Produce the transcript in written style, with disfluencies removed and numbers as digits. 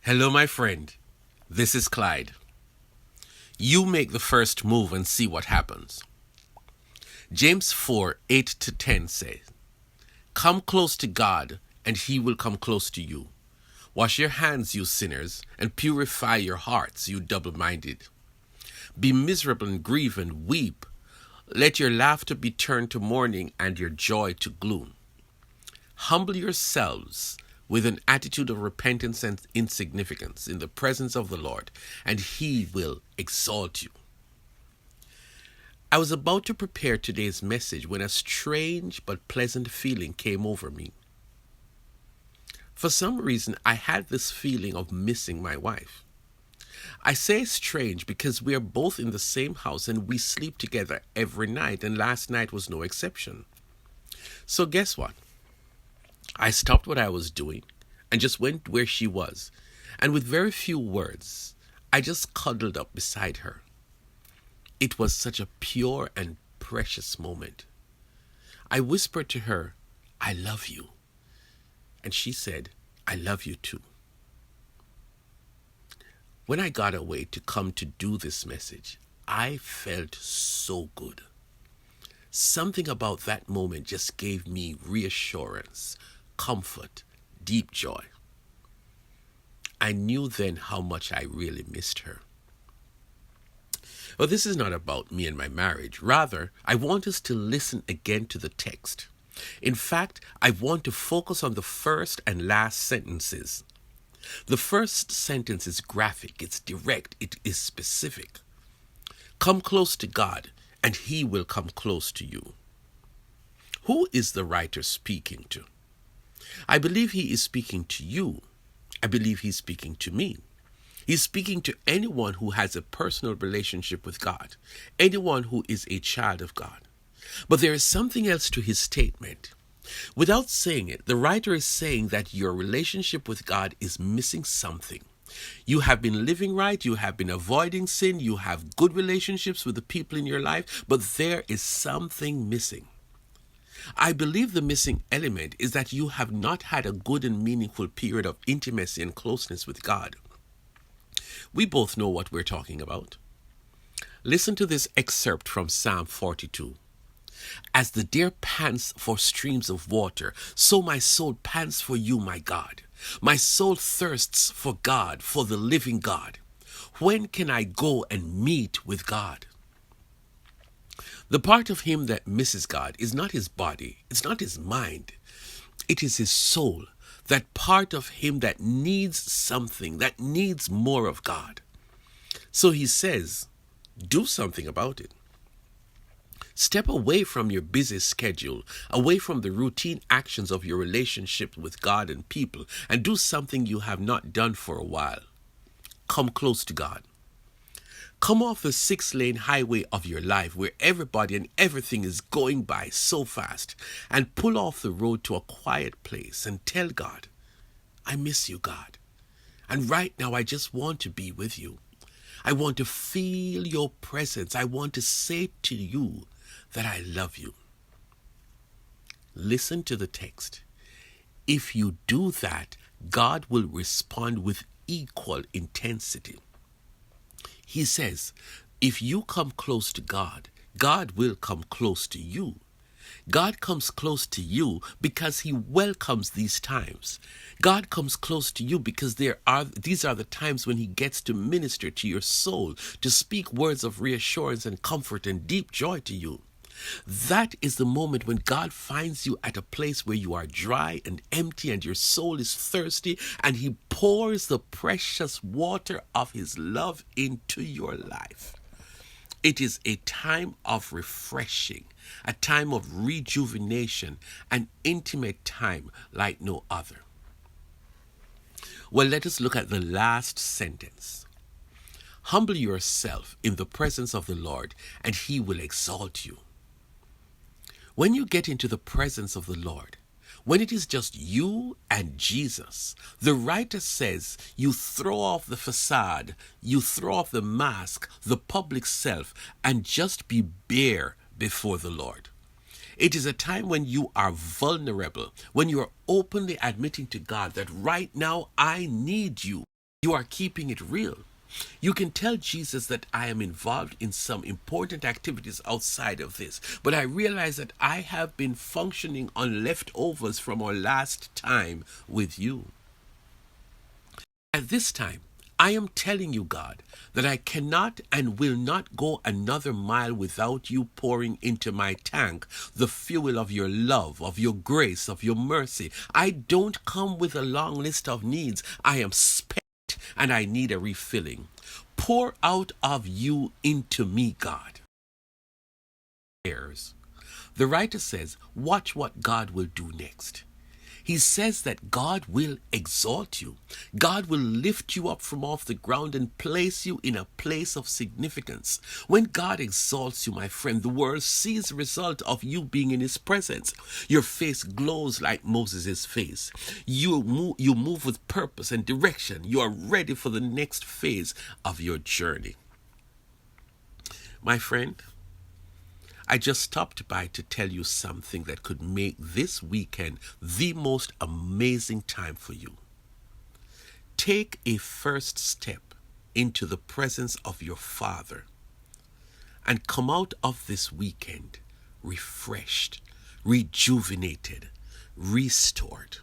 Hello, my friend. This is Clyde. You make the first move and see what happens. James 4:8-10 says, "Come close to God, and he will come close to you. Wash your hands, you sinners, and purify your hearts, you double-minded. Be miserable and grieve and weep. Let your laughter be turned to mourning and your joy to gloom. Humble yourselves with an attitude of repentance and insignificance in the presence of the Lord, and he will exalt you." I was about to prepare today's message when a strange but pleasant feeling came over me. For some reason, I had this feeling of missing my wife. I say strange because we are both in the same house and we sleep together every night, and last night was no exception. So guess what? I stopped what I was doing and just went where she was, and with very few words, I just cuddled up beside her. It was such a pure and precious moment. I whispered to her, "I love you." And she said, "I love you too." When I got away to come to do this message, I felt so good. Something about that moment just gave me reassurance, comfort, deep joy. I knew then how much I really missed her. But this is not about me and my marriage. Rather, I want us to listen again to the text. In fact, I want to focus on the first and last sentences. The first sentence is graphic, it's direct, it is specific. Come close to God, and he will come close to you. Who is the writer speaking to? I believe he is speaking to you. I believe he's speaking to me. He's speaking to anyone who has a personal relationship with God, anyone who is a child of God. But there is something else to his statement. Without saying it, the writer is saying that your relationship with God is missing something. You have been living right, you have been avoiding sin, you have good relationships with the people in your life, but there is something missing. I believe the missing element is that you have not had a good and meaningful period of intimacy and closeness with God. We both know what we're talking about. Listen to this excerpt from Psalm 42. "As the deer pants for streams of water, so my soul pants for you, my God. My soul thirsts for God, for the living God. When can I go and meet with God?" The part of him that misses God is not his body, it's not his mind, it is his soul. That part of him that needs something, that needs more of God. So he says, do something about it. Step away from your busy schedule, away from the routine actions of your relationship with God and people, and do something you have not done for a while. Come close to God. Come off the 6-lane highway of your life where everybody and everything is going by so fast, and pull off the road to a quiet place and tell God, "I miss you, God. And right now I just want to be with you. I want to feel your presence. I want to say to you that I love you." Listen to the text. If you do that, God will respond with equal intensity. He says, if you come close to God, God will come close to you. God comes close to you because he welcomes these times. God comes close to you because these are the times when he gets to minister to your soul, to speak words of reassurance and comfort and deep joy to you. That is the moment when God finds you at a place where you are dry and empty and your soul is thirsty, and he pours the precious water of his love into your life. It is a time of refreshing, a time of rejuvenation, an intimate time like no other. Well, let us look at the last sentence. Humble yourself in the presence of the Lord, and he will exalt you. When you get into the presence of the Lord, when it is just you and Jesus, the writer says you throw off the facade, you throw off the mask, the public self, and just be bare before the Lord. It is a time when you are vulnerable, when you are openly admitting to God that right now I need you. You are keeping it real. You can tell Jesus that I am involved in some important activities outside of this, but I realize that I have been functioning on leftovers from our last time with you. At this time, I am telling you, God, that I cannot and will not go another mile without you pouring into my tank the fuel of your love, of your grace, of your mercy. I don't come with a long list of needs. I am spent and I need a refilling. Pour out of you into me, God. The writer says, watch what God will do next. He says that God will exalt you. God will lift you up from off the ground and place you in a place of significance. When God exalts you, my friend, the world sees the result of you being in his presence. Your face glows like Moses' face. You move with purpose and direction. You are ready for the next phase of your journey. My friend, I just stopped by to tell you something that could make this weekend the most amazing time for you. Take a first step into the presence of your Father and come out of this weekend refreshed, rejuvenated, restored.